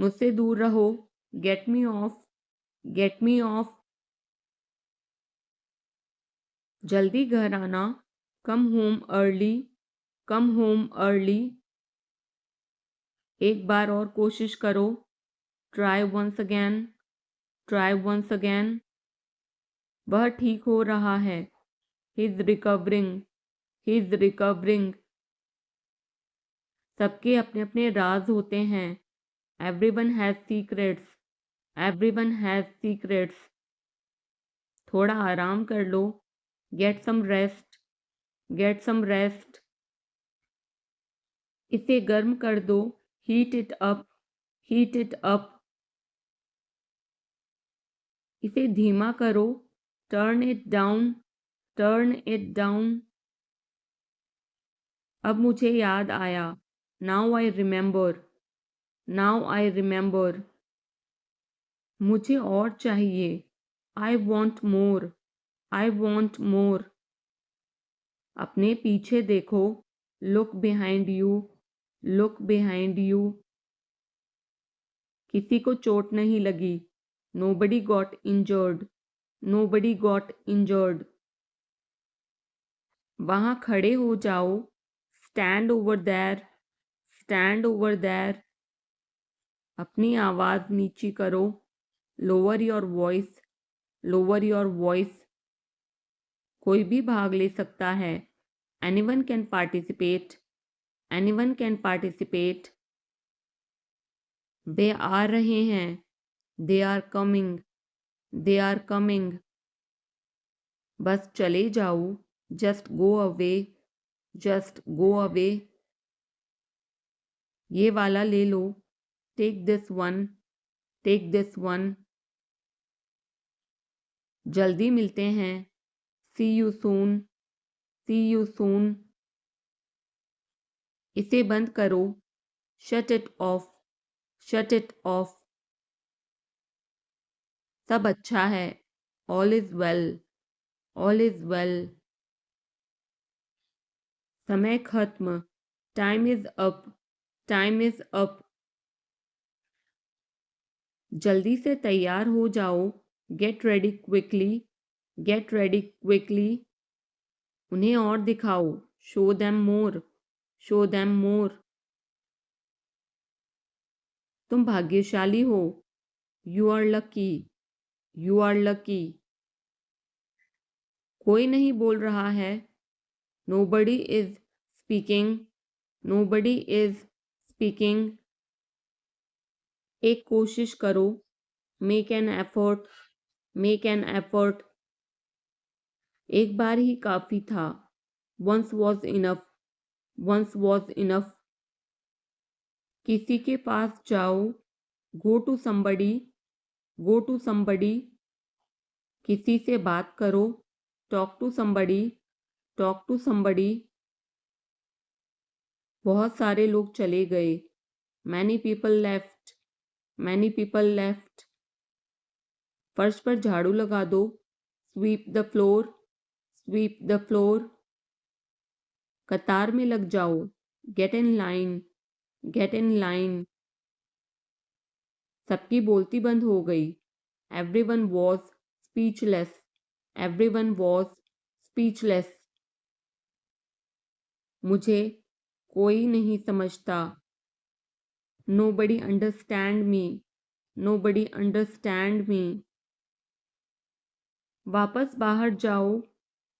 मुझसे दूर रहो, get me off, get me off. जल्दी घर आना, come home early, come home early. एक बार और कोशिश करो, try once again, try once again. वह ठीक हो रहा है, he is recovering, he is recovering. सबके अपने अपने राज होते हैं, everyone has secrets, everyone has secrets. थोड़ा आराम कर लो, get some rest, get some rest. इसे गर्म कर दो, heat it up, heat it up. इसे धीमा करो, turn it down, turn it down. अब मुझे याद आया, now I remember, now I remember. मुझे और चाहिए, I want more, I want more. अपने पीछे देखो, look behind you, look behind you. किसी को चोट नहीं लगी, nobody got injured, nobody got injured. वहां खड़े हो जाओ, stand over there, stand over there. अपनी आवाज नीची करो, lower your voice, lower your voice. कोई भी भाग ले सकता है, anyone can participate, anyone can participate. वे आ रहे हैं, they are coming, they are coming. बस चले जाओ, just go away, just go away. ये वाला ले लो, take this one, take this one. जल्दी मिलते हैं, see you soon, C you soon. इसे बंद करो, shut it off, shut it off. सब अच्छा है, all is well, all is well. समय खत्म, time is up, time is up. जल्दी से तैयार हो जाओ, get ready quickly, get ready quickly. उन्हें और दिखाओ, show them more, show them more. तुम भाग्यशाली हो, you are lucky, you are lucky. कोई नहीं बोल रहा है, nobody is speaking, nobody is speaking. एक कोशिश करो, make an effort, make an effort. एक बार ही काफी था, once was enough, once was enough. किसी के पास जाओ, go to somebody, go to somebody. किसी से बात करो, talk to somebody, talk to somebody. बहुत सारे लोग चले गए, many people left, many people left. फर्श पर झाड़ू लगा दो, sweep the floor, sweep the floor. कतार में लग जाओ, get in line, get in line. सबकी बोलती बंद हो गई, everyone was speechless, everyone was speechless. मुझे कोई नहीं समझता, nobody understand me, nobody understand me. वापस बाहर जाओ,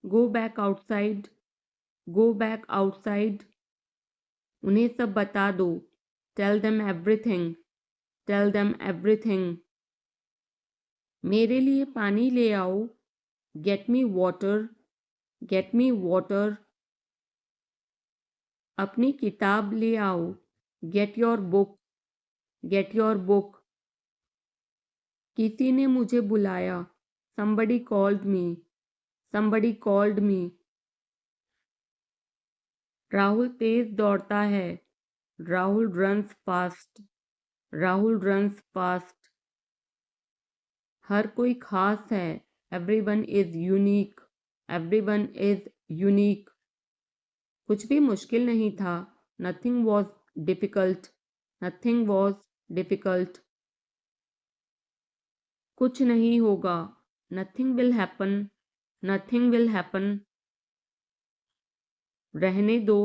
go back outside, go back outside. उन्हें सब बता दो, tell them everything, tell them everything. मेरे लिए पानी ले आओ, get me water, get me water. अपनी किताब ले आओ, get your book, get your book. किसी ने मुझे बुलाया, somebody called me, somebody called me। Rahul तेज दौड़ता है, Rahul runs fast, Rahul runs fast. हर कोई खास है, everyone is unique, everyone is unique. कुछ भी मुश्किल नहीं था, nothing was difficult, nothing was difficult, कुछ नहीं होगा, nothing will happen, nothing will happen, रहने दो,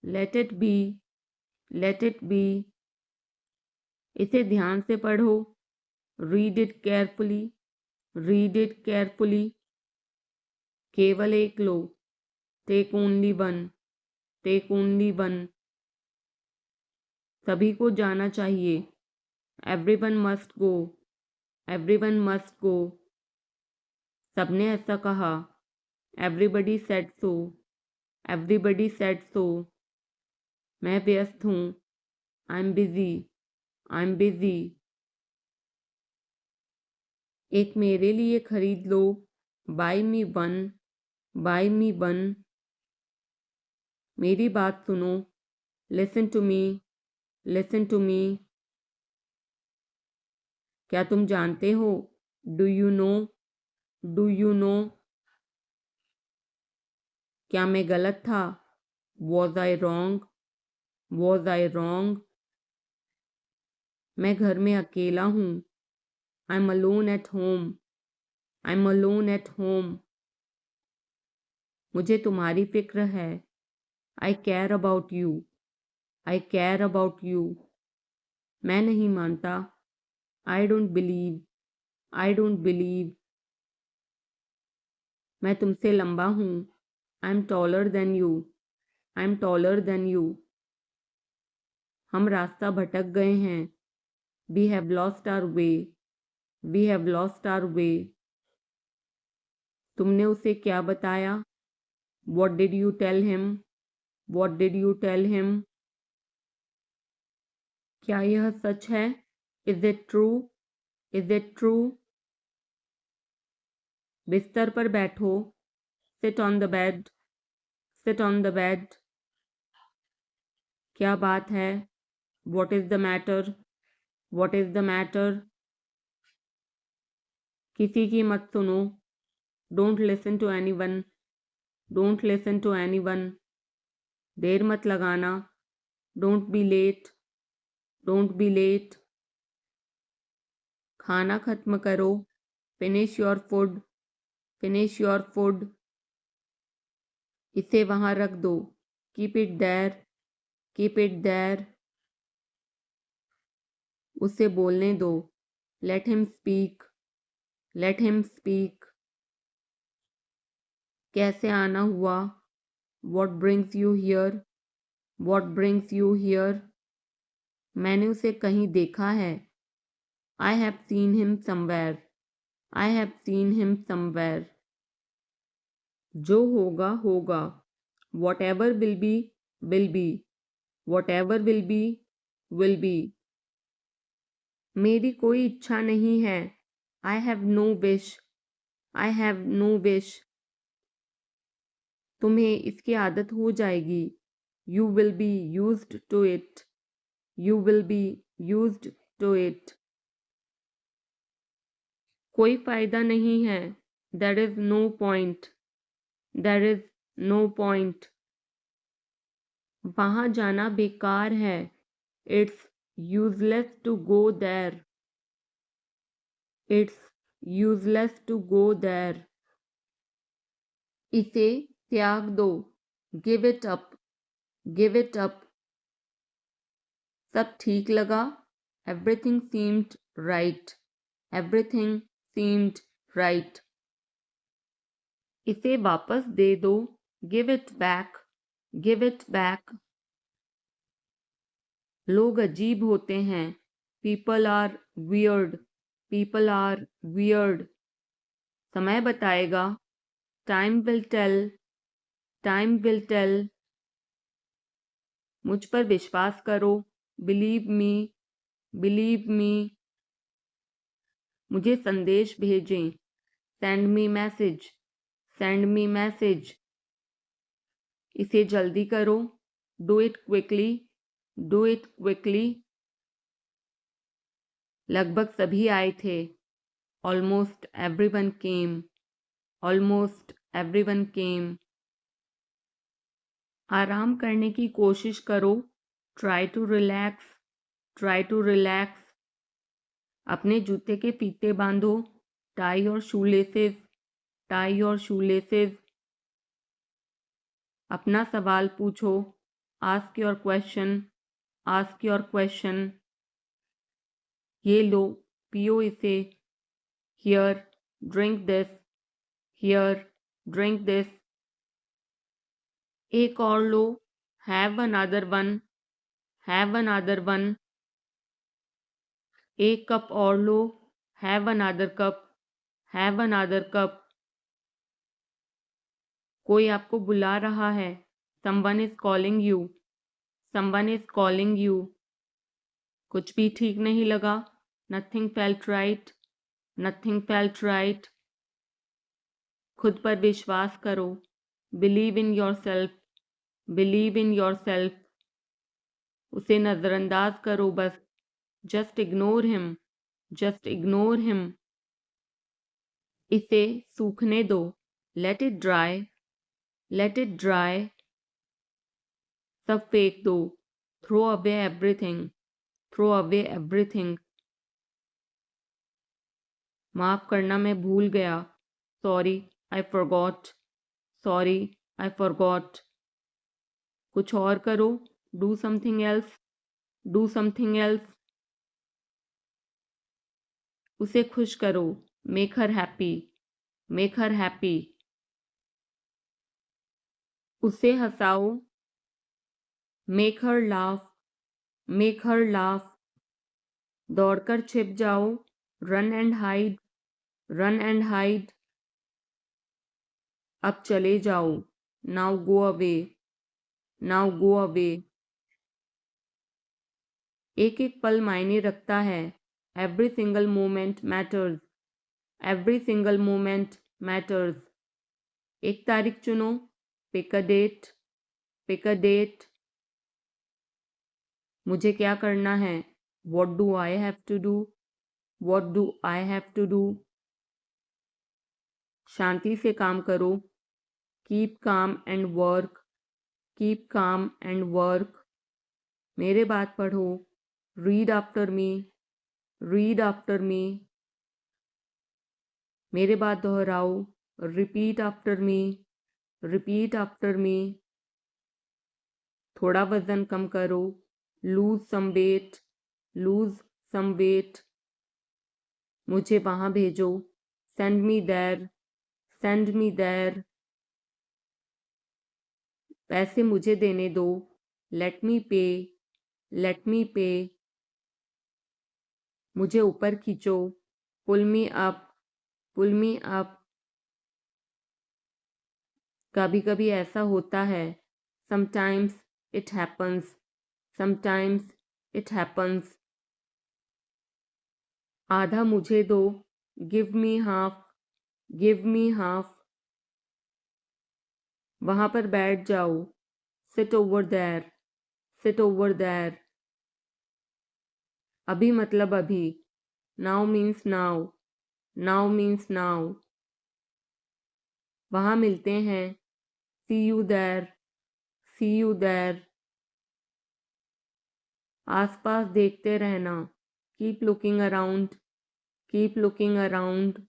let it be, let it be, इसे ध्यान से पढ़ो, read it carefully, read it carefully, केवल एक लो, take only one, take only one, सभी को जाना चाहिए, everyone must go, everyone must go, सबने ऐसा कहा, everybody said so, everybody said so, मैं व्यस्त हूँ, I'm busy, I'm busy, एक मेरे लिए खरीद लो, buy me one, buy me one, मेरी बात सुनो, listen to me, listen to me, क्या तुम जानते हो, do you know, do you know, क्या मैं गलत था, was I wrong, was I wrong, मैं घर में अकेला हूँ, I'm alone at home, I'm alone at home, मुझे तुम्हारी फिक्र है, I care about you, I care about you, मैं नहीं मानता, I don't believe, I don't believe, मैं तुमसे लंबा हूँ, I'm taller than you, I'm taller than you, हम रास्ता भटक गए हैं, we have lost our way, we have lost our way, तुमने उसे क्या बताया, what did you tell him, what did you tell him, क्या यह सच है, is it true, is it true, बिस्तर पर बैठो, sit on the bed, sit on the bed, क्या बात है, what is the matter, what is the matter, किसी की मत सुनो, don't listen to anyone, don't listen to anyone, देर मत लगाना, don't be late, don't be late, खाना खत्म करो, finish your food, finish your food, इसे वहां रख दो, keep it there, keep it there, उसे बोलने दो, let him speak, let him speak, कैसे आना हुआ, what brings you here, what brings you here, मैंने उसे कहीं देखा है, I have seen him somewhere, I have seen him somewhere, जो होगा होगा, whatever will be, will be, whatever will be, will be, मेरी कोई इच्छा नहीं है, I have no wish, I have no wish, तुम्हें इसकी आदत हो जाएगी, you will be used to it, you will be used to it, कोई फायदा नहीं है, there is no point, there is no point, वहां जाना बेकार है, it's useless to go there, it's useless to go there, इसे त्याग दो, give it up, give it up, सब ठीक लगा, everything seemed right, everything seemed right, इसे वापस दे दो, give it back, give it back, लोग अजीब होते हैं, people are weird, people are weird, समय बताएगा, time will tell, time will tell, मुझ पर विश्वास करो, believe me, believe me, मुझे संदेश भेजें, send me message, send me message, इसे जल्दी करो, do it quickly, do it quickly, लगभग सभी आए थे, almost everyone came, almost everyone came, आराम करने की कोशिश करो, try to relax, Try to relax. अपने जूते के फीते बांधो. Tie your shoelaces. Tie your shoelaces. अपना सवाल पूछो. Ask your question. Ask your question. ये लो, पियो इसे. Here, drink this. Here, drink this. एक और लो. Have another one. Have another one. एक कप और लो. Have another cup. Have another cup. कोई आपको बुला रहा है. Someone is calling you. Someone is calling you. कुछ भी ठीक नहीं लगा. Nothing felt right. Nothing felt right. खुद पर विश्वास करो. Believe in yourself. Believe in yourself. उसे नजरअंदाज करो बस. Just ignore him. Just ignore him. इसे सूखने दो. Let it dry. Let it dry. सब फेंक दो. Throw away everything. Throw away everything. माफ करना मैं भूल गया. Sorry, I forgot. Sorry, I forgot. कुछ और करो. Do something else. Do something else. उसे खुश करो. Make her happy. Make her happy. उसे हंसाओ. Make her laugh. Make her laugh. दौड़कर छिप जाओ. Run and hide. Run and hide. अब चले जाओ. Now go away. Now go away. एक एक पल मायने रखता है. Every single moment matters. Every single moment matters. एक तारीख चुनो. Pick a date. Pick a date. मुझे क्या करना है. What do I have to do? What do I have to do? शांति से काम करो. Keep calm and work. Keep calm and work. मेरे बात पढ़ो. Read after me. Read after me. मेरे बात दोहराओ. Repeat after me. Repeat after me. थोड़ा वजन कम करो. Lose some weight. Lose some weight. मुझे वहां भेजो. Send me there. Send me there. पैसे मुझे देने दो. Let me pay. Let me pay. मुझे ऊपर खींचो. Pull me up. Pull me up. कभी कभी ऐसा होता है. Sometimes it happens. Sometimes it happens. आधा मुझे दो. Give me half. Give me half. वहां पर बैठ जाओ. Sit over there. Sit over there. अभी मतलब अभी. Now means now. Now means now. वहां मिलते हैं. See you there. See you there. आसपास देखते रहना. Keep looking around. Keep looking around.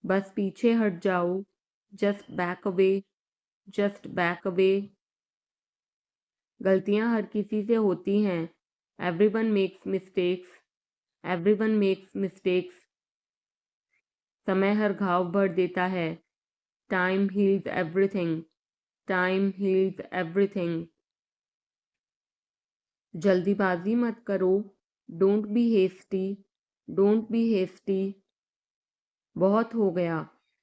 बस पीछे हट जाओ. Just back away. Just back away. गलतियां हर किसी से होती हैं. Everyone makes mistakes. Everyone makes mistakes. समय हर घाव भर देता है. Time heals everything. Time heals everything. जल्दीबाजी मत करो. Don't be hasty. Don't be hasty. बहुत हो गया.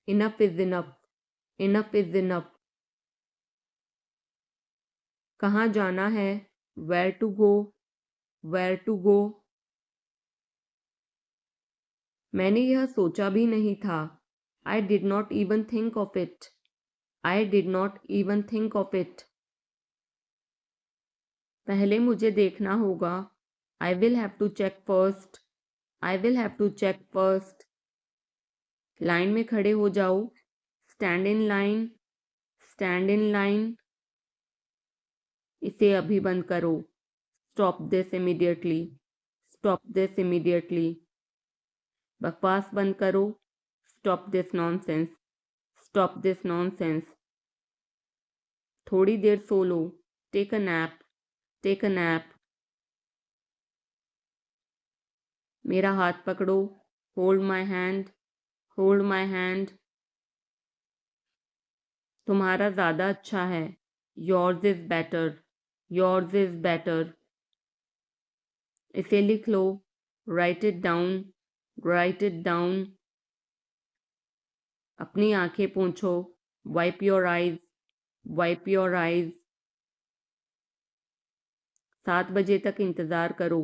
Enough is enough. Enough is enough. कहाँ जाना है. Where to go. Where to go. मैंने यह सोचा भी नहीं था. I did not even think of it. I did not even think of it. पहले मुझे देखना होगा. I will have to check first. I will have to check first. Line में खड़े हो जाओ. Stand in line. Stand in line. इसे अभी बंद करो. Stop this immediately, stop this immediately, बकवास बंद करो, stop this nonsense, stop this nonsense, थोड़ी देर सो लो, take a nap, take a nap, मेरा हाथ पकड़ो, hold my hand, hold my hand, तुम्हारा ज़्यादा अच्छा है, yours is better, yours is better, इसे लिख लो, write it down, write it down, अपनी आंखें पोंछो, wipe your eyes, wipe your eyes, 7 बजे तक इंतज़ार करो,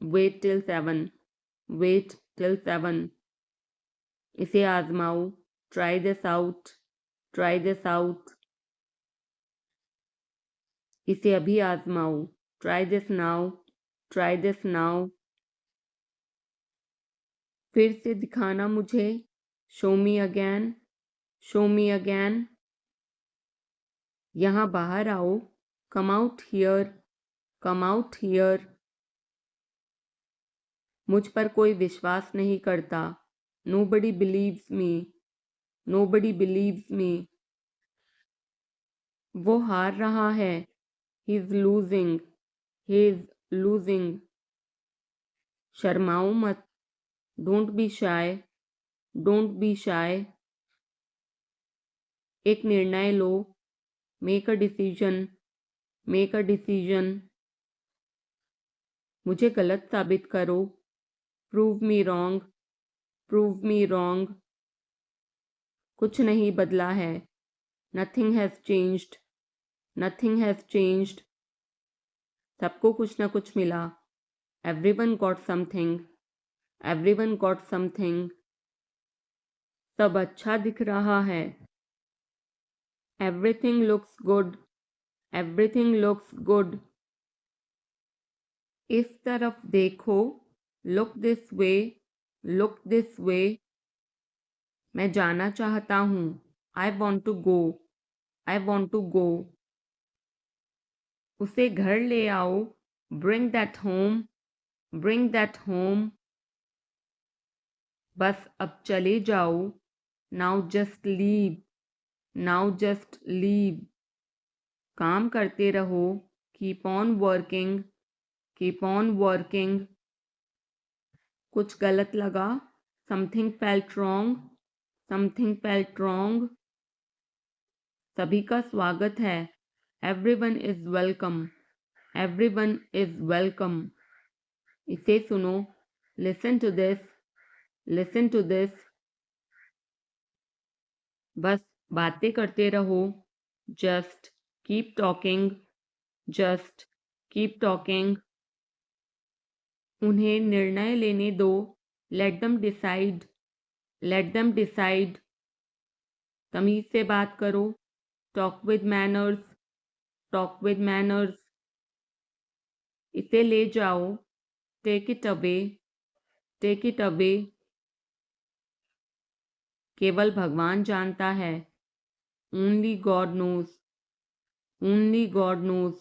वेट टिल 7, वेट टिल 7, इसे आजमाओ, try this out, try this out, इसे अभी आजमाओ, try this now, try this now, फिर से दिखाना मुझे, show me again, show me again, यहाँ बाहर आओ, come out here, come out here, मुझ पर कोई विश्वास नहीं करता, nobody believes me, nobody believes me, वो हार रहा है, he is losing, he is losing, शर्माओ मत, don't be shy, don't be shy, एक निर्णय लो, make a decision, make a decision, मुझे गलत साबित करो, prove me wrong, prove me wrong, कुछ नहीं बदला है, nothing has changed, nothing has changed, सबको कुछ ना कुछ मिला, everyone got something, everyone got something, सब अच्छा दिख रहा है, everything looks good, everything looks good, इस तरफ देखो, look this way, look this way, मैं जाना चाहता हूँ, I want to go, I want to गो, उसे घर ले आओ, bring that home, bring that home, बस अब चले जाओ, now just leave, now just leave, काम करते रहो, keep on working, keep on working, कुछ गलत लगा, something felt wrong, something felt wrong, सभी का स्वागत है, everyone is welcome, everyone is welcome, इसे सुनो, listen to this, listen to this, बस बातें करते रहो, just keep talking, just keep talking, उन्हें निर्णय लेने दो, let them decide, let them decide, तमीज से बात करो, talk with manners, talk with manners, इसे ले जाओ, take it away, take it away, केवल भगवान जानता है, only God knows, only God knows,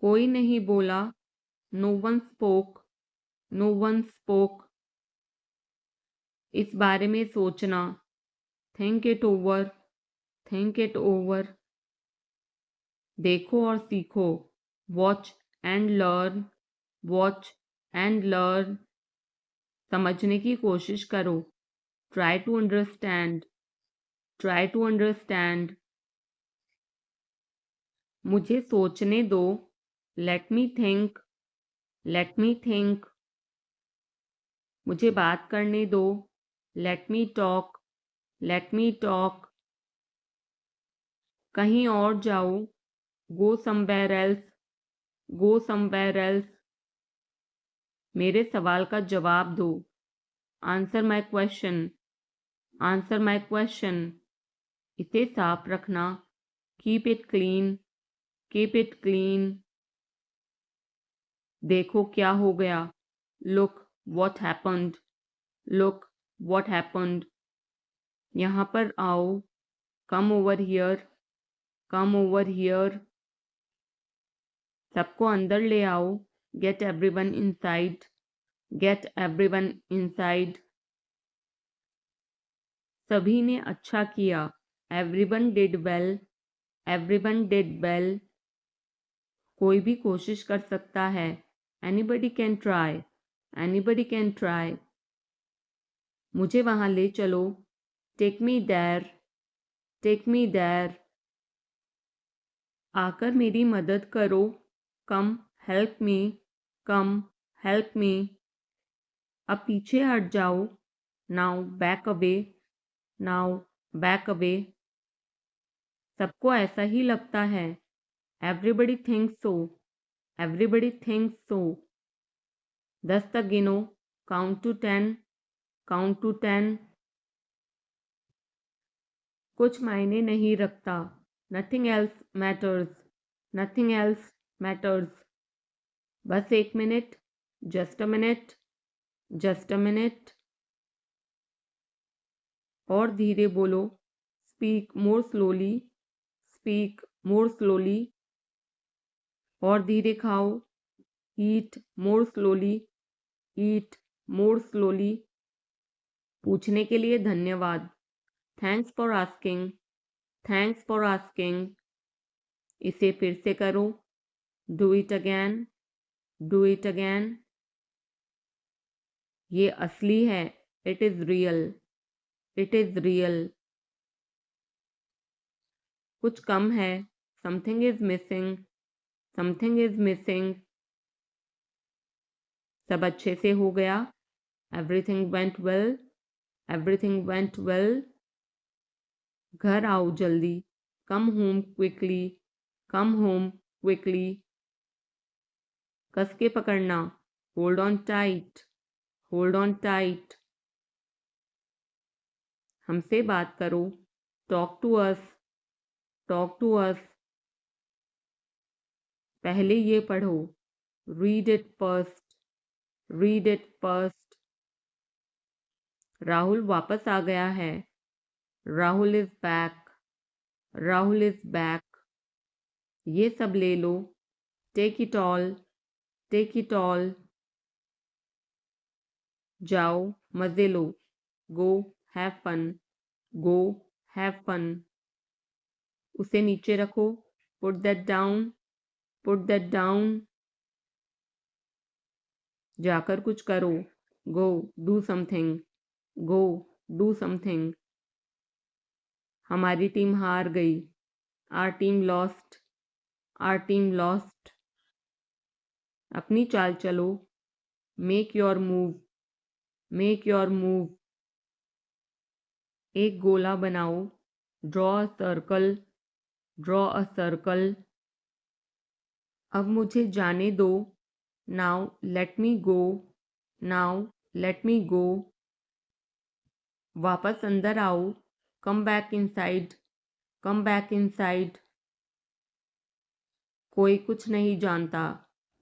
कोई नहीं बोला, no one spoke, no one spoke, इस बारे में सोचना, think it over, think it over, देखो और सीखो, watch and learn, watch and learn, समझने की कोशिश करो, try to understand, try to understand, मुझे सोचने दो, let me think, let me think, मुझे बात करने दो, let me talk, let me talk, कहीं और जाओ, go somewhere else, go somewhere else, मेरे सवाल का जवाब दो, answer my question, answer my question, इसे साफ रखना, keep it clean, keep it clean, देखो क्या हो गया, look what happened, look what happened, यहाँ पर आओ, come over here, come over here, सबको अंदर ले आओ, get everyone inside, get everyone inside. सभी ने अच्छा किया, everyone did well, everyone did well. कोई भी कोशिश कर सकता है, anybody can try, anybody can try. मुझे वहां ले चलो, take me there, take me there. आकर मेरी मदद करो, कम हेल्प मी, कम हेल्प मी। अब पीछे हट जाओ, now back away, now back away. सबको ऐसा ही लगता है, एवरीबडी थिंक्स सो, एवरीबडी थिंक्स सो। 10 तक गिनो, काउंट टू 10, काउंट टू 10। कुछ मायने नहीं रखता, nothing else matters, nothing else matters. बस 1 minute, just a minute, just a minute. और धीरे बोलो, speak more slowly, speak more slowly. और धीरे खाओ, ईट मोर स्लोली, ईट मोर स्लोली। पूछने के लिए धन्यवाद, thanks for asking, thanks for asking. इसे फिर से करो, do it again, do it again. ये असली है, it is real, it is real. कुछ कम है, something is missing, something is missing. सब अच्छे से हो गया, everything went well, everything went well. घर आओ जल्दी, come home quickly, come home quickly. कस के पकड़ना, hold on tight, hold on tight. हमसे बात करो, talk to us, talk to us. पहले ये पढ़ो, read it first, read it first. Rahul वापस आ गया है, Rahul is back, Rahul is back. ये सब ले लो, take it all, take it all. जाओ मजे लो, go have fun, go have fun. उसे नीचे रखो, put that down, put that down. जाकर कुछ करो, go do something, go do something. हमारी टीम हार गई, our team lost, are team lost. अपनी चाल चलो, make your move, make your move. एक गोला बनाओ, draw a circle, draw a circle. अब मुझे जाने दो, now let me go, now let me go. वापस अंदर आओ, come back inside, come back inside. कोई कुछ नहीं जानता,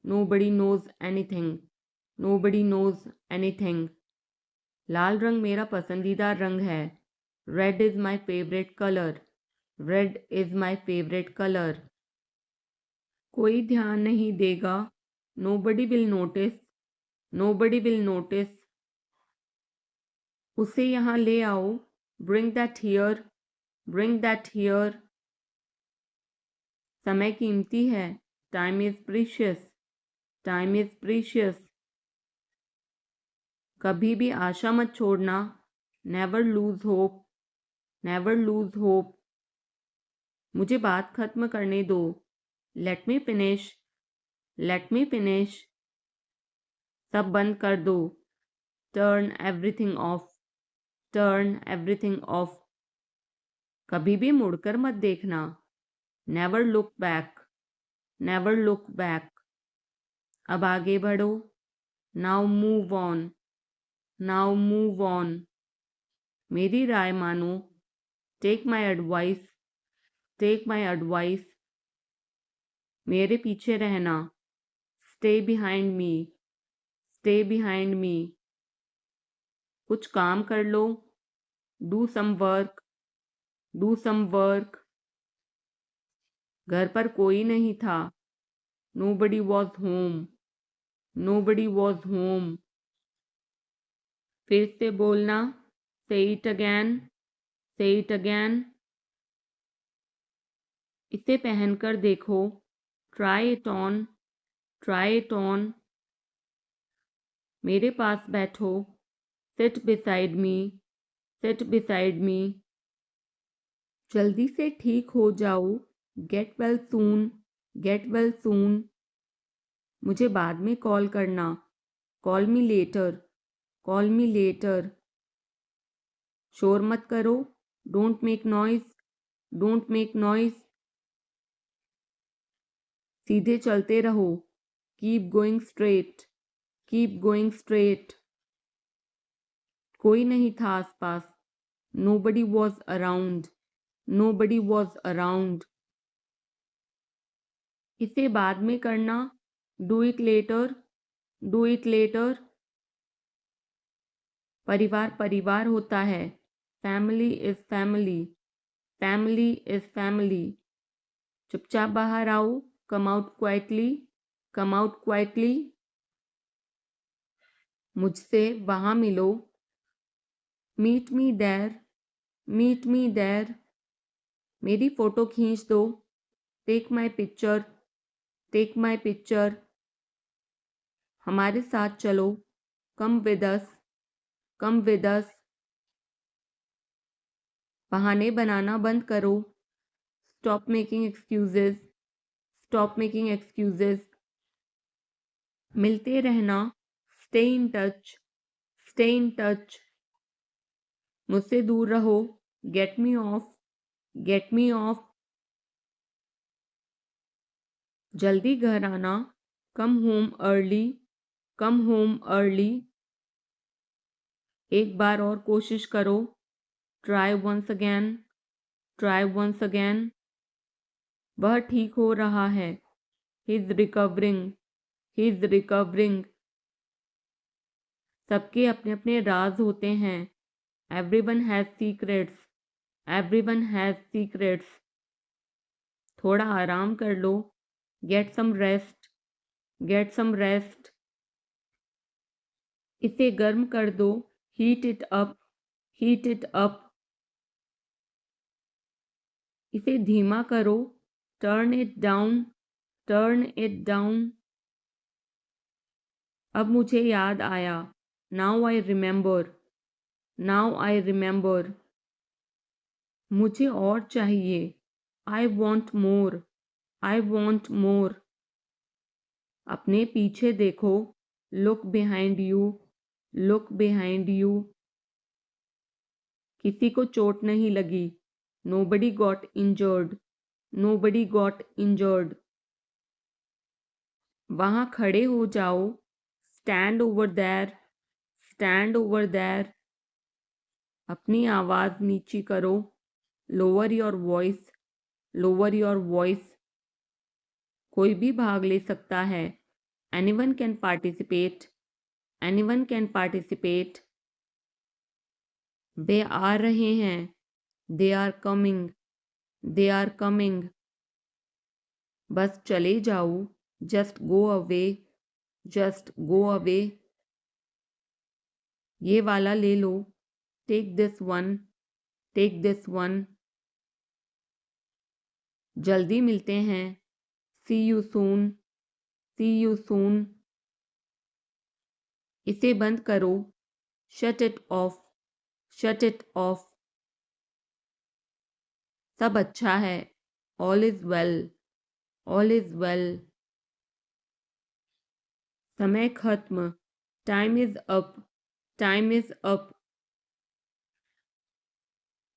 nobody knows anything, nobody knows anything. लाल रंग मेरा पसंदीदा रंग है, red is my favourite colour, red is my favourite colour. कोई ध्यान नहीं देगा, nobody will notice, nobody will notice. उसे यहाँ ले आओ, bring that here, bring that here. समय कीमती है, time is precious, time is precious. कभी भी आशा मत छोड़ना, never lose hope, never lose hope. मुझे बात खत्म करने दो, let me finish, let me finish. सब बंद कर दो, turn everything of, turn everything of. कभी भी मुड़कर मत देखना, never look back, never look back. अब आगे बढ़ो, now move on, now move on. मेरी राय मानो, take my advice, take my advice. मेरे पीछे रहना, stay behind me, stay behind me. कुछ काम कर लो, do some work, do some work. घर पर कोई नहीं था, Nobody was home. Nobody was home. फिर से बोलना. Say it again. Say it again. इसे पहनकर देखो. Try it on. Try it on. मेरे पास बैठो. Sit beside me. Sit beside me. जल्दी से ठीक हो जाओ. Get well soon. Get well soon. मुझे बाद में कॉल करना. Call me later. Call me later. शोर मत करो. Don't make noise. Don't make noise. सीधे चलते रहो. Keep going straight. Keep going straight. कोई नहीं था आसपास. Nobody was around. Nobody was around. इसे बाद में करना. Do it later. Do it later. परिवार परिवार होता है. Family is family. Family is family. चुपचाप बाहर आओ. Come out quietly. Come out quietly. मुझसे वहाँ मिलो. Meet me there. Meet me there. मेरी फोटो खींच दो. Take my picture. Take my picture. हमारे साथ चलो. Come with us. Come with us. बहाने बनाना बंद करो. Stop making excuses. Stop making excuses. मिलते रहना. Stay in touch. Stay in touch. मुझसे दूर रहो. Get me off. Get me off. जल्दी घर आना. Come home early. Come home early. एक बार और कोशिश करो. Try once again. Try once again. वह ठीक हो रहा है. He's recovering. He's recovering. सबके अपने अपने राज होते हैं. Everyone has secrets. Everyone has secrets. थोड़ा आराम कर लो. Get some rest. Get some rest. इसे गर्म कर दो. Heat it up. Heat it up. इसे धीमा करो. Turn it down. Turn it down. अब मुझे याद आया. Now I remember. Now I remember. मुझे और चाहिए. I want more. I want more. अपने पीछे देखो. Look behind you. Look behind you. किसी को चोट नहीं लगी. Nobody got injured. Nobody got injured. वहाँ खड़े हो जाओ. Stand over there. Stand over there. अपनी आवाज़ नीची करो. Lower your voice. Lower your voice. कोई भी भाग ले सकता है. Anyone can participate. Anyone can participate. वे आ रहे हैं. They are coming. They are coming. बस चले जाओ. Just go away. Just go away. ये वाला ले लो. Take this one. Take this one. जल्दी मिलते हैं. See you soon. See you soon. इसे बंद करो. Shut it off. Shut it off. सब अच्छा है. All is well. All is well. समय खत्म. Time is up. Time is up.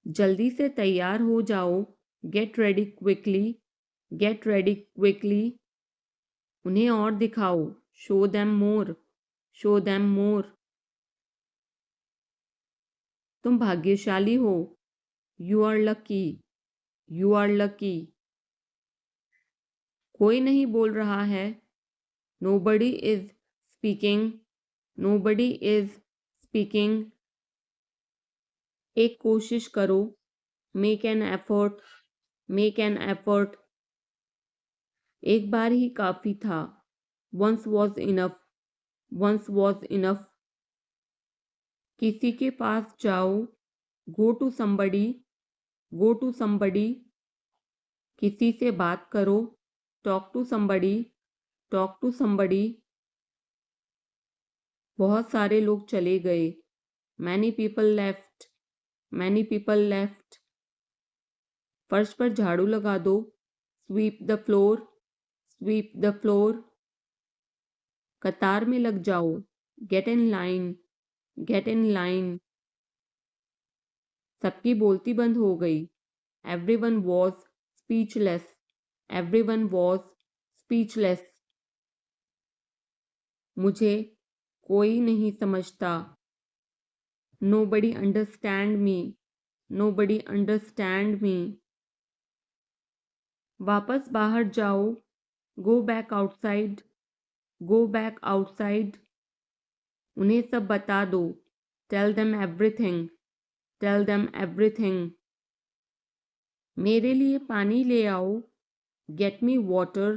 जल्दी से तैयार हो जाओ. Get ready quickly. Get ready quickly. उन्हें और दिखाओ. Show them more. Show them more. तुम भाग्यशाली हो. You are lucky. You are lucky. कोई नहीं बोल रहा है. Nobody is speaking. Nobody is speaking. एक कोशिश करो. Make an effort. Make an effort. एक बार ही काफी था। Once was enough. Once was enough. किसी के पास जाओ। Go to somebody. Go to somebody. किसी से बात करो। Talk to somebody. Talk to somebody. बहुत सारे लोग चले गए। Many people left. Many people left. फर्श पर झाड़ू लगा दो। Sweep the floor. Sweep the floor. कतार में लग जाओ। Get in line. Get in line. सबकी बोलती बंद हो गई। Everyone was speechless. Everyone was speechless. मुझे कोई नहीं समझता। Nobody understand me. Nobody understand me. वापस बाहर जाओ। Go back outside. Go back outside. उन्हें सब बता दो। Tell them everything. Tell them everything. मेरे लिए पानी ले आओ। Get me water.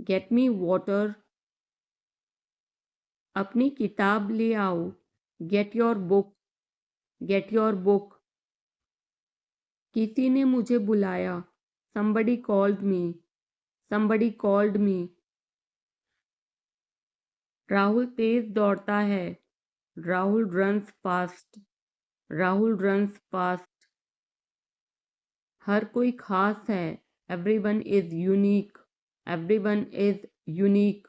Get me water. अपनी किताब ले आओ। Get your book. Get your book. किसी ने मुझे बुलाया। Somebody called me. Somebody called me. Rahul तेज दौड़ता है। Rahul runs fast. Rahul runs fast. हर कोई खास है। Everyone is unique. Everyone is unique.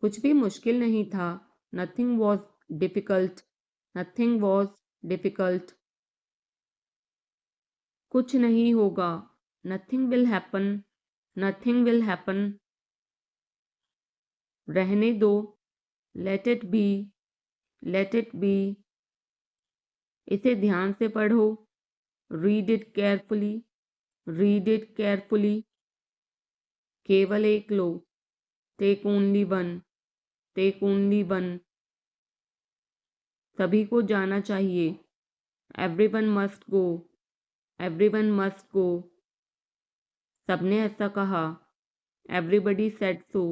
कुछ भी मुश्किल नहीं था। Nothing was difficult. Nothing was difficult. कुछ नहीं होगा। Nothing will happen. Nothing will happen. रहने दो। Let it be. Let it be. इसे ध्यान से पढ़ो। Read it carefully. Read it carefully. केवल एक लो। Take only one. Take only one. सभी को जाना चाहिए। Everyone must go. Everyone must go. सबने ऐसा कहा। Everybody said so.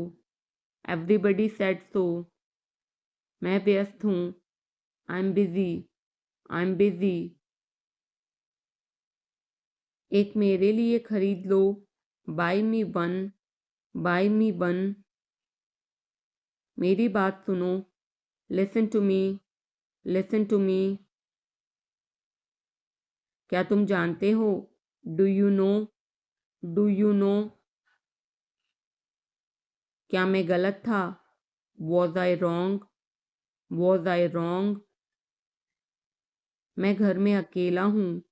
Everybody said so. मैं व्यस्त हूँ। I'm busy. I'm busy. एक मेरे लिए खरीद लो। Buy me one. Buy me one. मेरी बात सुनो। Listen to me. Listen to me. क्या तुम जानते हो? Do you know? Do you know? क्या मैं गलत था? Was I wrong? Was I wrong? मैं घर में अकेला हूँ।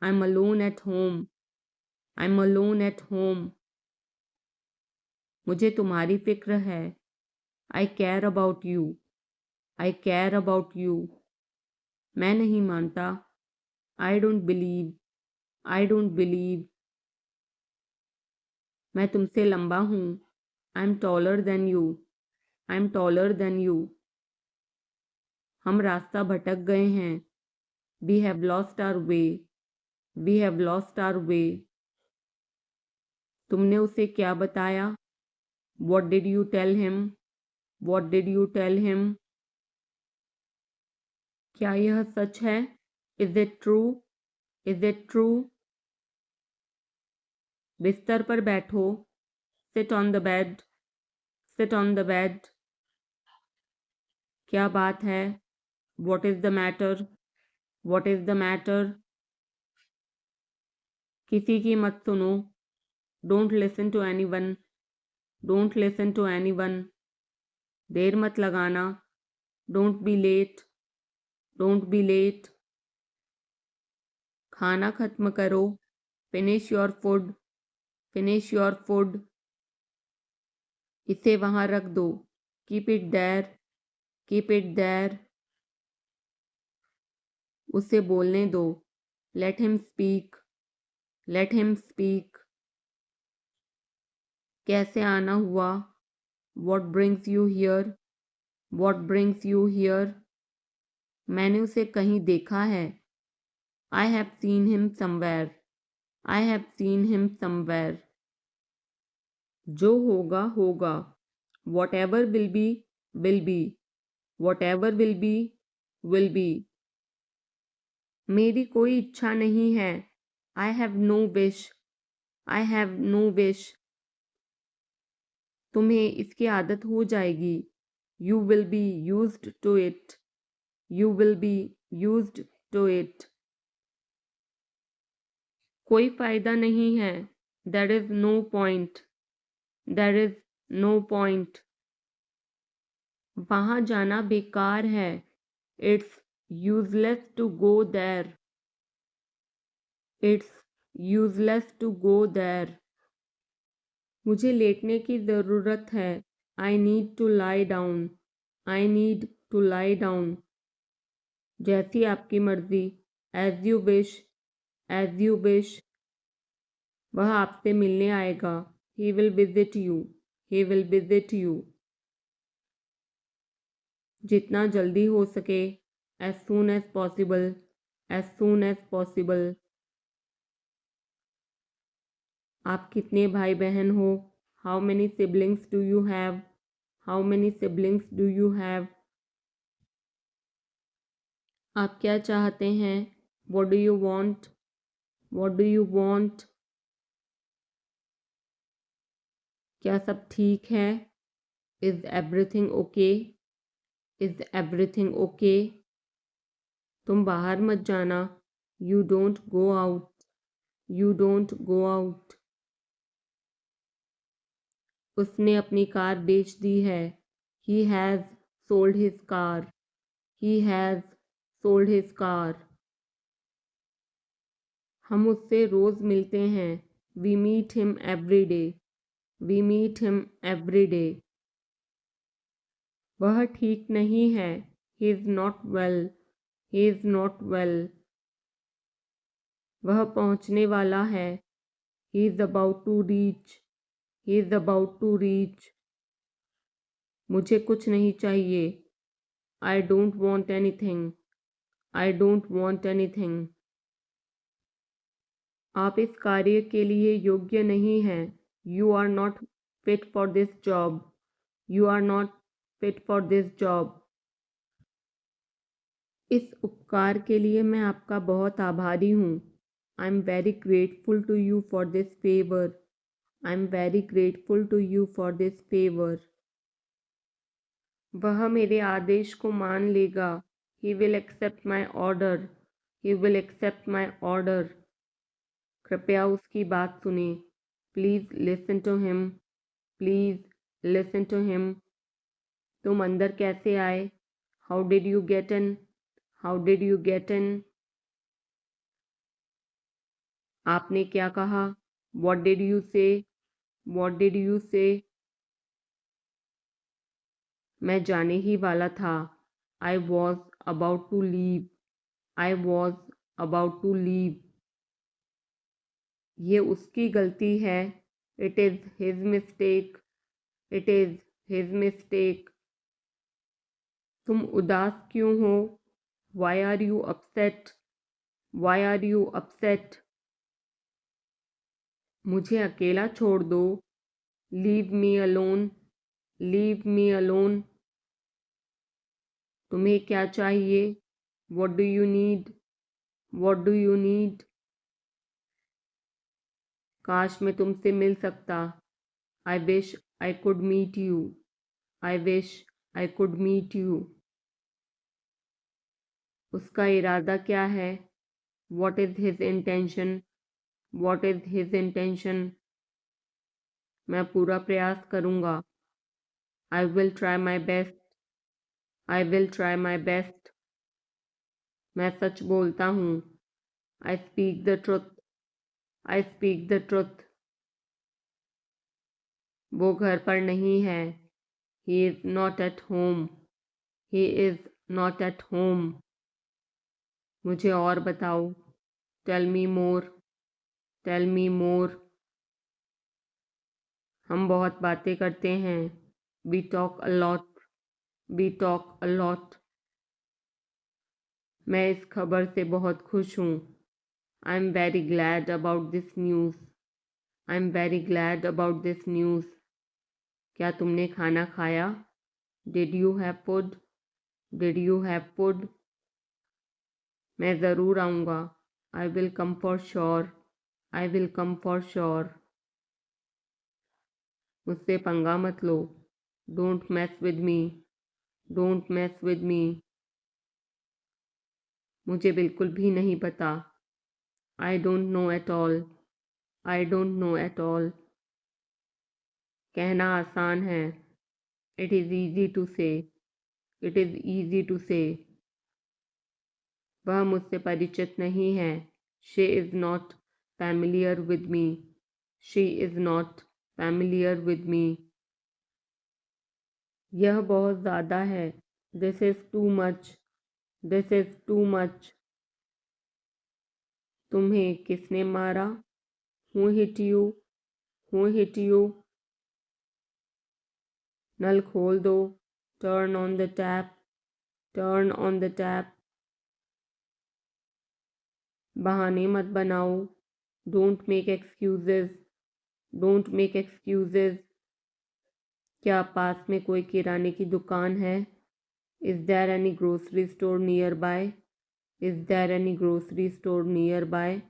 I'm alone at home. I'm alone at home. मुझे तुम्हारी फिक्र है। I care about you. I care about you. मैं नहीं मानता। I don't believe. I don't believe. मैं तुमसे लंबा हूँ। I'm taller than you. I'm taller than you. हम रास्ता भटक गए हैं। We have lost our way. We have lost our way. तुमने उसे क्या बताया? What did you tell him? What did you tell him? क्या यह सच है? Is it true? Is it true? बिस्तर पर बैठो। Sit on the bed. Sit on the bed. क्या बात है? What is the matter? What is the matter? किसी की मत सुनो। Don't listen to anyone. Don't listen to anyone. देर मत लगाना। Don't be late. Don't be late. खाना खत्म करो। Finish your food. Finish your food. इसे वहां रख दो। Keep it there. Keep it there. उसे बोलने दो। Let him speak. Let him speak. कैसे आना हुआ? What brings you here? What brings you here? मैंने उसे कहीं देखा है। I have seen him somewhere. I have seen him somewhere. जो होगा होगा। Whatever will be, will be. Whatever will be, will be. मेरी कोई इच्छा नहीं है। I have no wish. I have no wish. तुम्हें इसकी आदत हो जाएगी। You will be used to it. You will be used to it. कोई फायदा नहीं है। There is no point. There is no point. वहाँ जाना बेकार है। It's useless to go there. It's useless to go there. मुझे लेटने की ज़रूरत है। I need to lie down. I need to lie down. जैसी आपकी मर्जी। As you wish. As you wish. वह आपसे मिलने आएगा। He will visit you. He will visit you. जितना जल्दी हो सके। As soon as possible. As soon as possible. आप कितने भाई बहन हो? How many siblings do you have? How many siblings do you have? आप क्या चाहते हैं? What do you want? What do you want? क्या सब ठीक है? Is everything okay? Is everything okay? तुम बाहर मत जाना। You don't go out. You don't go out. उसने अपनी कार बेच दी है। He has sold his car. He has sold his car. हम उससे रोज़ मिलते हैं। We meet him every day. We meet him every day. वह ठीक नहीं है। He is not well. He is not well. वह पहुंचने वाला है। He is about to reach. He is about to reach. मुझे कुछ नहीं चाहिए। I don't want anything. I don't want anything. आप इस कार्य के लिए योग्य नहीं हैं। You are not fit for this job. You are not fit for this job. इस उपकार के लिए मैं आपका बहुत आभारी हूँ। I am very grateful to you for this favor. I am very grateful to you for this favor. वह मेरे आदेश को मान लेगा। He will accept my order. He will accept my order. कृपया उसकी बात सुने। Please listen to him. Please listen to him. तुम अंदर कैसे आए? How did you get in? How did you get in? आपने क्या कहा? What did you say? What did you say? मैं जाने ही वाला था। I was about to leave. I was about to leave. ये उसकी गलती है। It is his mistake. It is his mistake. तुम उदास क्यों हो? Why are you upset? Why are you upset? मुझे अकेला छोड़ दो। Leave me alone. Leave me alone. तुम्हें क्या चाहिए? What do you need? What do you need? काश मैं तुमसे मिल सकता। I wish I could meet you. I wish I could meet you. उसका इरादा क्या है? What is his intention? What is his intention? मैं पूरा प्रयास करूँगा। I will try my best. I will try my best. मैं सच बोलता हूँ। I speak the truth. I speak the truth. वो घर पर नहीं है। He is not at home. He is not at home. मुझे और बताओ। Tell me more. Tell me more. हम बहुत बातें करते हैं। We talk a lot. We talk a lot. मैं इस खबर से बहुत खुश हूँ। I am very glad about this news. I am very glad about this news. क्या तुमने खाना खाया? Did you have food? Did you have food? मैं ज़रूर आऊँगा। I will come for sure. I will come for sure. मुझसे पंगा मत लो। Don't mess with me. Don't mess with me. मुझे बिल्कुल भी नहीं पता। I don't know at all. I don't know at all. कहना आसान है। इट इज़ ईजी टू से। It is easy to say. वह मुझसे परिचित नहीं है। She is not familiar with me. She is not familiar with me. यह बहुत ज़्यादा है। This is too much. This is too much. तुम्हें किसने मारा? Who hit you? Who hit you? नल खोल दो। Turn on the tap. Turn on the tap. बहाने मत बनाओ। Don't make excuses. Don't make excuses. क्या पास में कोई किराने की दुकान है? Is there any grocery store nearby? Is there any grocery store nearby?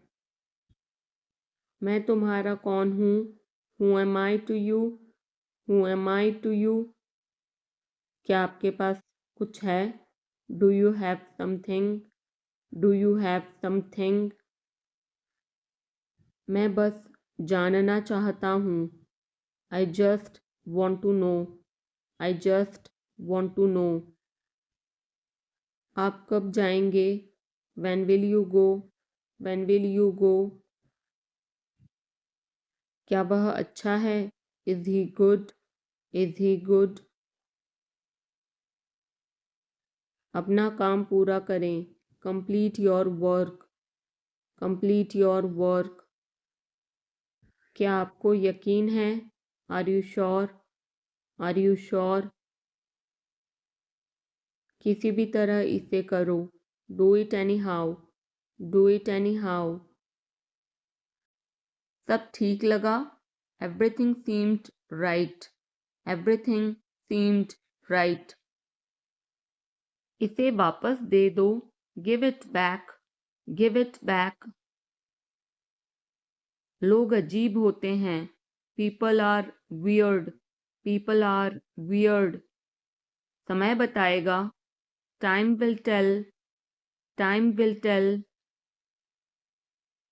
मैं तुम्हारा कौन हूँ? Who am I to you? Who am I to you? क्या आपके पास कुछ है? Do you have something? Do you have something? मैं बस जानना चाहता हूँ। I just want to know. I just want to know. आप कब जाएंगे? When will you go? When will you go? क्या वह अच्छा है? Is he good? Is he good? अपना काम पूरा करें। Complete your work. Complete your work. क्या आपको यकीन है? Are you sure? Are you sure? किसी भी तरह इसे करो। Do it anyhow. Do it anyhow. सब ठीक लगा? Everything seemed right. Everything seemed right. इसे वापस दे दो। Give it back. Give it back. लोग अजीब होते हैं। People are weird. People are weird. समय बताएगा। Time will tell. Time will tell.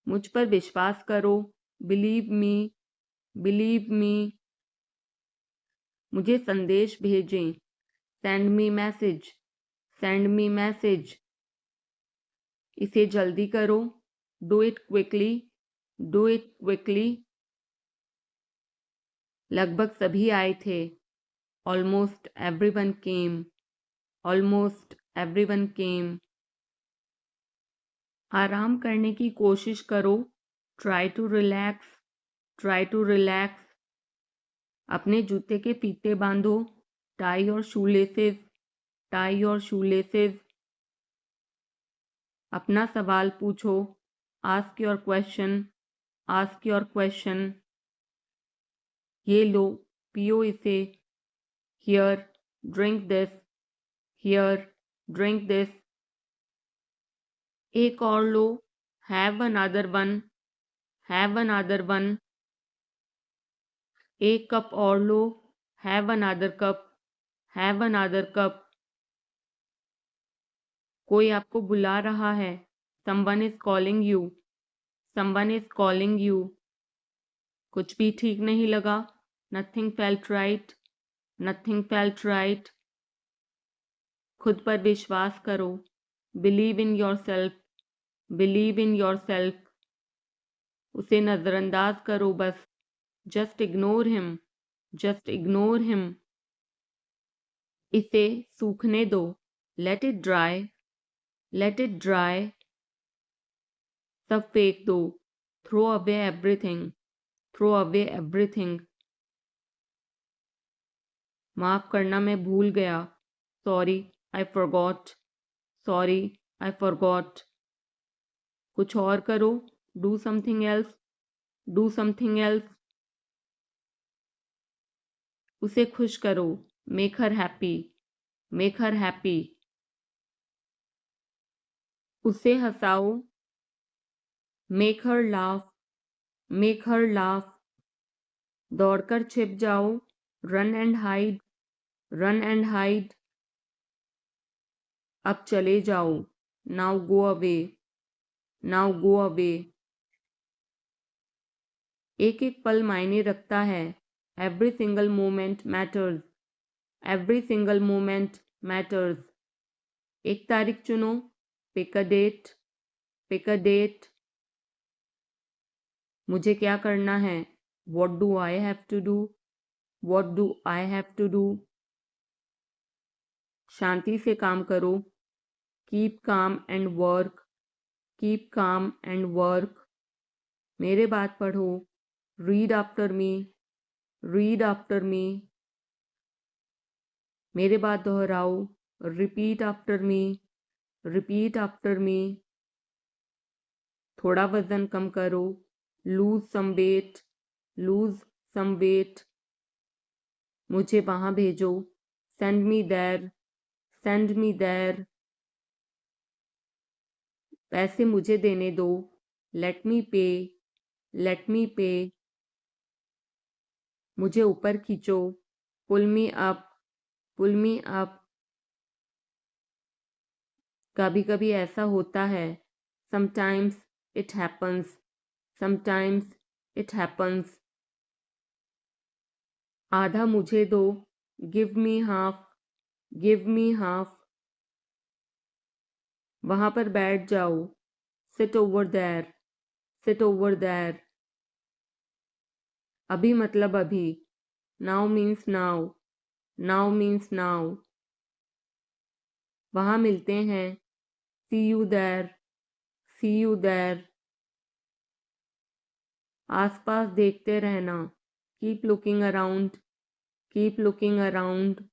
मुझ पर विश्वास करो। Believe me. Believe me. मुझे संदेश भेजें। Send me message. Send me message. इसे जल्दी करो। Do it quickly. Do it quickly. लगभग सभी आए थे। Almost everyone came. Almost everyone came. आराम करने की कोशिश करो। Try to relax. Try to relax. अपने जूते के फीते बांधो। Tie your shoelaces. Tie your shoelaces. अपना सवाल पूछो। Ask your question. Ask your question. ये लो, पियो इसे। Here, drink this. Here, drink this. एक और लो। Have another one. Have another one. एक कप और लो। Have another cup. Have another cup. कोई आपको बुला रहा है। Someone is calling you. Someone is calling you. कुछ भी ठीक नहीं लगा। Nothing felt right. Nothing felt right. खुद पर विश्वास करो। Believe in yourself. Believe in yourself. उसे नज़रअंदाज करो बस। Just ignore him. Just ignore him. इसे सूखने दो। Let it dry. Let it dry. सब फेंक दो। Throw away everything. Throw away everything. माफ करना, मैं भूल गया। Sorry, I forgot. Sorry, I forgot. कुछ और करो। Do something else. Do something else. उसे खुश करो, make her happy, make her happy. उसे हंसाओ, make her laugh, make her laugh. दौड़कर छिप जाओ, run and hide, run and hide. अब चले जाओ, now go away, now go away. एक एक पल मायने रखता है, every single moment matters, every single moment matters. एक तारीख चुनो, pick a date, pick a date. मुझे क्या करना है, what do I have to do, what do I have to do. शांति से काम करो, keep calm and work, keep calm and work. मेरे बात पढ़ो, read after me, read after me. मेरे बात दोहराओ, repeat after me, repeat after me. थोड़ा वजन कम करो, lose some weight, lose some weight. मुझे वहां भेजो, send me there, send me there. पैसे मुझे देने दो, लेट मी पे, लेट मी पे। मुझे ऊपर खींचो, पुल मी अप, पुल मी अप। कभी कभी ऐसा होता है, sometimes it happens, sometimes it happens. आधा मुझे दो, give me half, give me half. वहां पर बैठ जाओ, sit over there, sit over there. अभी मतलब अभी, now means now, now means now. वहां मिलते हैं, see you there, see you there. आसपास देखते रहना, keep looking around, keep looking around.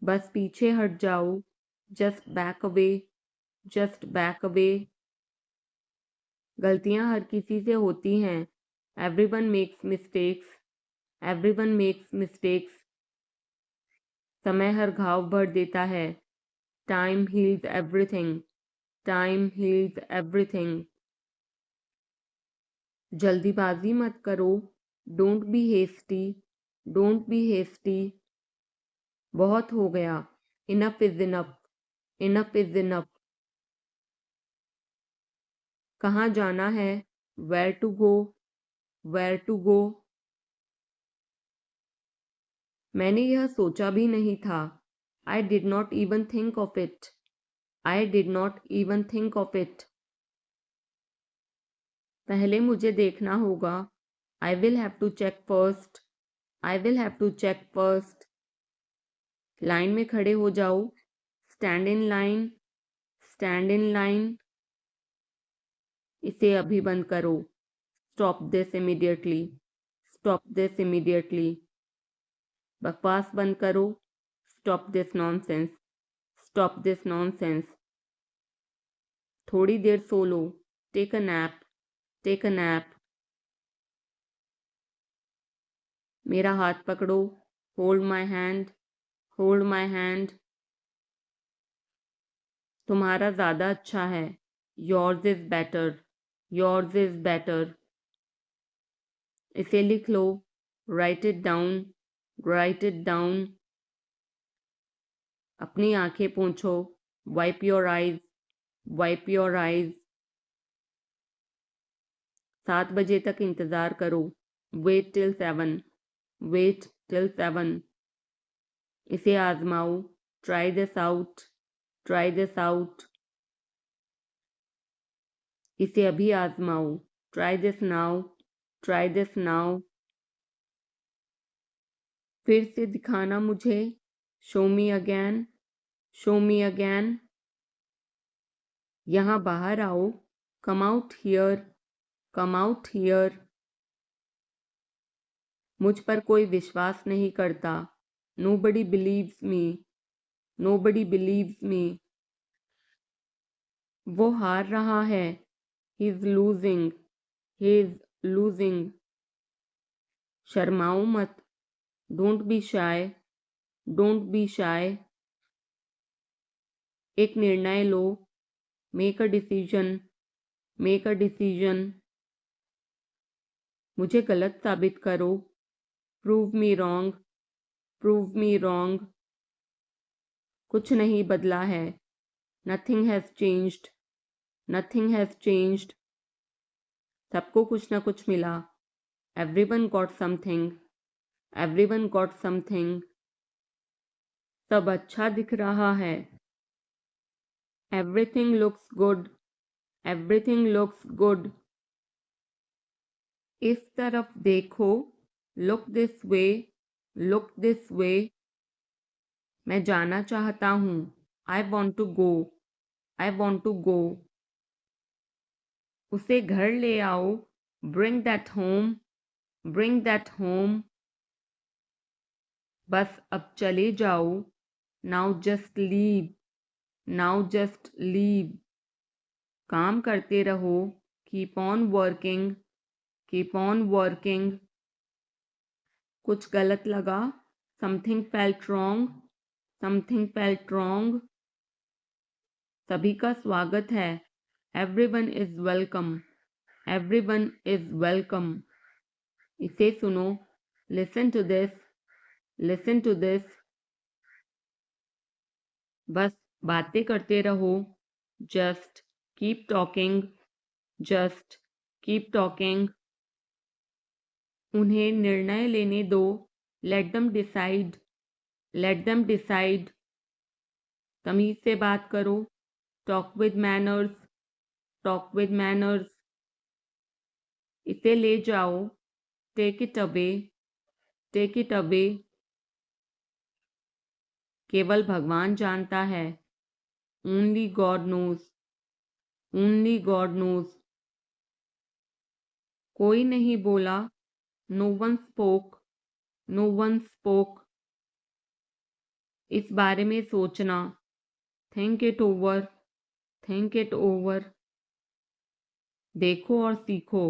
बस पीछे हट जाओ, just back away, just back away. गलतियां हर किसी से होती हैं, everyone makes mistakes, everyone makes mistakes. समय हर घाव भर देता है, time heals everything, time heals everything. जल्दीबाजी मत करो, don't be hasty, don't be hasty. बहुत हो गया, enough is enough, enough is enough. कहाँ जाना है, where to go, where to go. मैंने यह सोचा भी नहीं था, I did not even think of it, I did not even think of it. पहले मुझे देखना होगा, I will have to check first, I will have to check first. Line में खड़े हो जाओ, stand in line, stand in line. इसे अभी बंद करो, stop this immediately, stop this immediately. बकवास बंद करो, stop this nonsense, stop this nonsense. थोड़ी देर सो लो, take a nap, take a nap. मेरा हाथ पकड़ो, hold my hand, hold my hand. तुम्हारा ज़्यादा अच्छा है, yours is better, yours is better. इसे लिख लो, write it down, write it down. अपनी आंखें पोंछो, wipe your eyes, wipe your eyes. 7 बजे तक इंतज़ार करो, वेट टिल 7, वेट टिल 7। इसे आजमाओ, try this out, try this out. इसे अभी आजमाओ, try this now, try this now. फिर से दिखाना मुझे, show me again, show me again. यहाँ बाहर आओ, come out here, come out here. मुझ पर कोई विश्वास नहीं करता, nobody believes me, nobody believes me. वो हार रहा है, he is losing, he is losing. शर्माओ मत, don't be shy, don't be shy. एक निर्णय लो, make a decision, make a decision. मुझे गलत साबित करो, prove me wrong, prove me wrong. कुछ नहीं बदला है, nothing has changed, nothing has changed. सबको कुछ ना कुछ मिला, everyone got something, everyone got something. सब अच्छा दिख रहा है, everything looks good, everything looks good. इस तरफ देखो, look this way, look this way. मैं जाना चाहता हूँ, I want to go, I want to गो। उसे घर ले आओ, bring that home, bring that home. बस अब चले जाओ, now just leave, now just leave. काम करते रहो, keep on working, keep on working. कुछ गलत लगा, something felt wrong, something felt wrong. सभी का स्वागत है, everyone is welcome, everyone is welcome. इसे सुनो, listen to this, listen to this. बस बातें करते रहो, just keep talking, just keep talking. उन्हें निर्णय लेने दो, let them decide, let them decide. तमीज से बात करो, talk with manners, talk with manners. इसे ले जाओ, take it away, take it away. केवल भगवान जानता है, only God knows, only God knows. कोई नहीं बोला, no one spoke, no one spoke. इस बारे में सोचना, think it over, think it over. देखो और सीखो,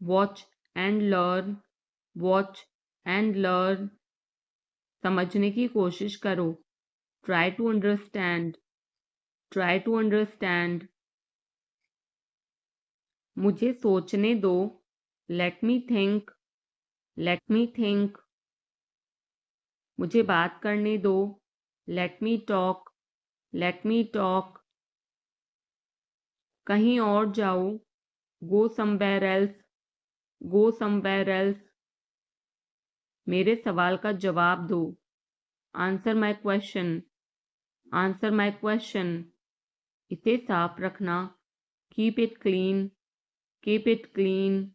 watch and learn, watch and learn. समझने की कोशिश करो, try to understand, try to understand. मुझे सोचने दो, let me think, let me think. मुझे बात करने दो, let me talk, let me talk. कहीं और जाओ, go somewhere else, go somewhere else. मेरे सवाल का जवाब दो, answer my question, answer my question. इसे साफ रखना, keep it clean, keep it clean.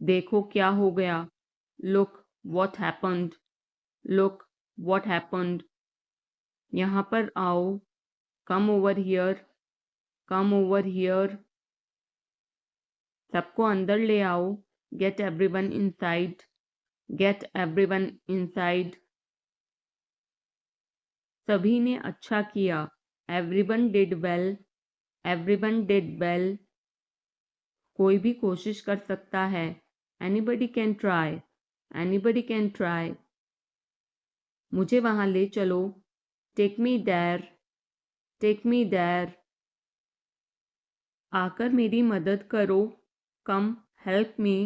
देखो क्या हो गया, look what happened, look what happened. यहाँ पर आओ, come over here, come over here. सबको अंदर ले आओ, get everyone inside, get everyone inside. सभी ने अच्छा किया, everyone did well, everyone did well. कोई भी कोशिश कर सकता है, anybody can try, anybody can try. मुझे वहां ले चलो, take me there, take me there. आकर मेरी मदद करो, कम हेल्प मी,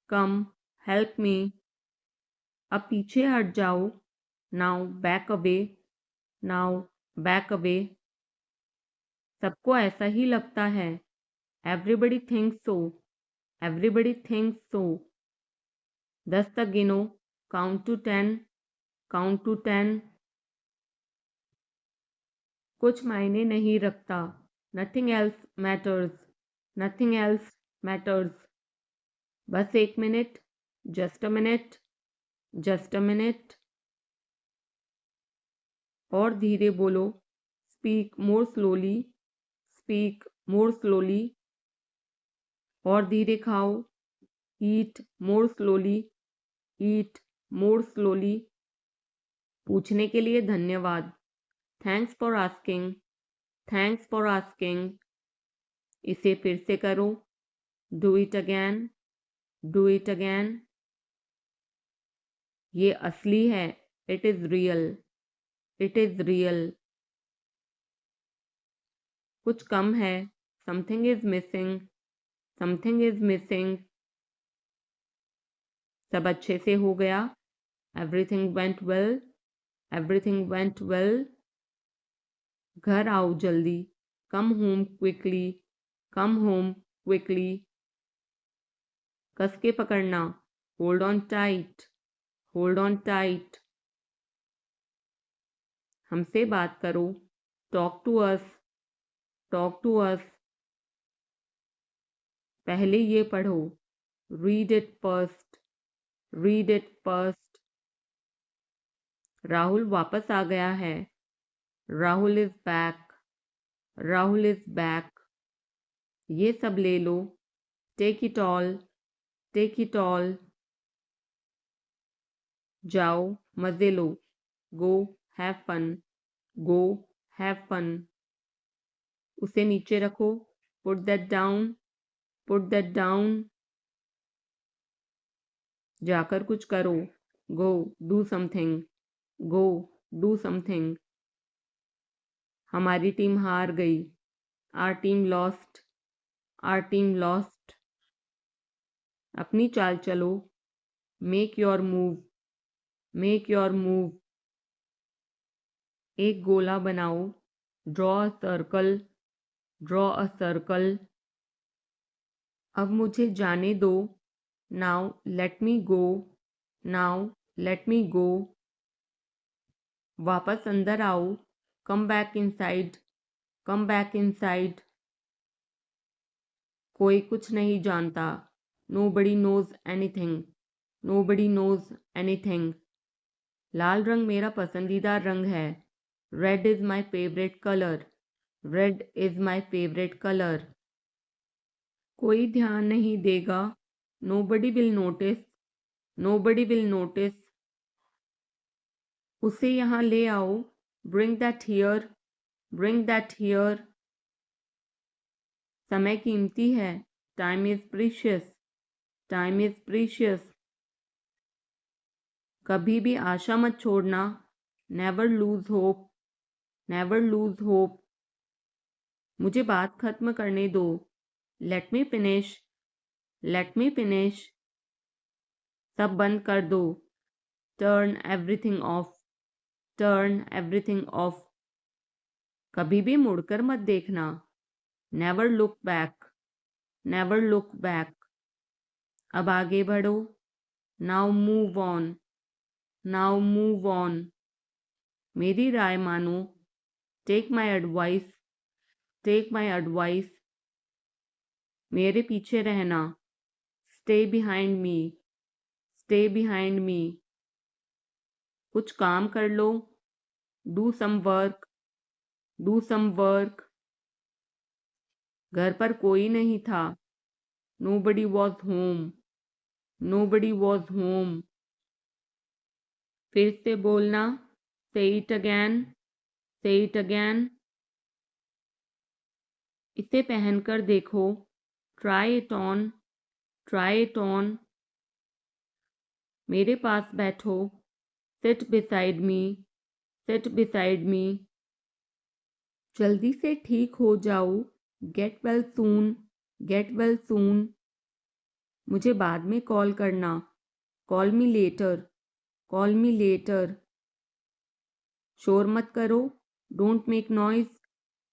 कम हेल्प मी। अब पीछे हट जाओ, now back away, now back away. सबको ऐसा ही लगता है, एवरीबडी थिंक्स सो, एवरीबडी थिंक्स सो। 10 तक गिनो, काउंट टू 10, काउंट टू 10। कुछ मायने नहीं रखता, nothing else matters, nothing else matters. बस एक minute, just a minute, just a minute. और धीरे बोलो, speak more slowly, speak more slowly. और धीरे खाओ, ईट मोर स्लोली, ईट मोर स्लोली। पूछने के लिए धन्यवाद, thanks for asking, thanks for asking. इसे फिर से करो, do it again, do it again. ये असली है। It is real. It is real. कुछ कम है। Something is missing. Something is missing. सब अच्छे से हो गया। Everything went well. Everything went well. घर आओ जल्दी। Come home quickly. Come home quickly. कस के पकड़ना। Hold on tight. Hold on tight. हमसे बात करो। Talk to us. Talk to us. पहले ये पढ़ो। Read it first. Read it first. Rahul वापस आ गया है। Rahul is back. Rahul is back. ये सब ले लो। Take it all. Take it all. जाओ मजे लो। Go have fun. Go have fun. उसे नीचे रखो। Put that down. Put that down. जाकर कुछ करो। Go do something. Go do something. हमारी टीम हार गई। Our team lost. Are team lost. अपनी चाल चलो। Make your move. Make your move. एक गोला बनाओ। Draw a circle. Draw a circle. अब मुझे जाने दो। Now let me go. Now let me go. वापस अंदर आओ। Come back inside. Come back inside. कोई कुछ नहीं जानता। Nobody knows anything. Nobody knows anything. लाल रंग मेरा पसंदीदा रंग है। Red is my favourite colour. Red is my favourite colour. कोई ध्यान नहीं देगा। Nobody will notice. Nobody will notice. उसे यहाँ ले आओ। Bring that here. Bring that here. समय कीमती है। Time is precious. Time is precious. कभी भी आशा मत छोड़ना। Never lose hope. Never lose hope. मुझे बात खत्म करने दो। Let me finish. Let me finish. सब बंद कर दो। Turn everything of. Turn everything of. कभी भी मुड़कर मत देखना। Never look back. Never look back. अब आगे बढ़ो। Now move on. Now move on. मेरी राय मानो। Take my advice. Take my advice. मेरे पीछे रहना। Stay behind me. Stay behind me. कुछ काम कर लो। Do some work. Do some work. घर पर कोई नहीं था। Nobody was home. Nobody was home. फिर से बोलना। Say it again. Say it again. इसे पहनकर देखो। Try it on. Try it on. मेरे पास बैठो। Seat beside me. Seat beside me. जल्दी से ठीक हो जाओ। Get well soon. Get well soon. मुझे बाद में कॉल करना। Call me later. Call me later. शोर मत करो। Don't make noise.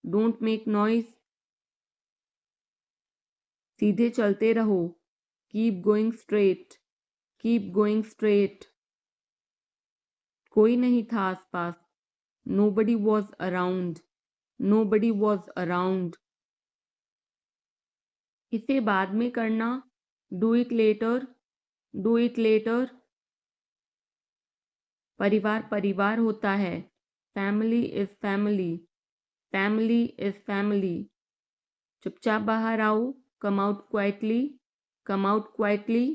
Don't make noise. सीधे चलते रहो। Keep going straight. Keep going straight. कोई नहीं था आसपास। Nobody was around. Nobody was around. इसे बाद में करना। Do it later. Do it later. परिवार परिवार होता है। Family is family. Family is family. चुपचाप बाहर आओ। Come out quietly. Come out quietly.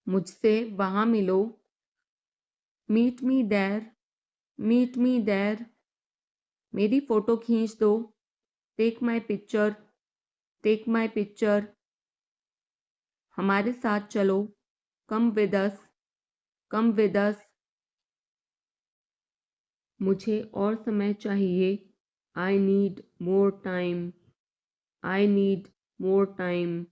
मुझसे वहां मिलो। Meet me there. Meet me there. मेरी फोटो खींच दो। Take my picture. Take my picture. हमारे साथ चलो, come with us, come with us. मुझे और समय चाहिए, I need more time, I need more time.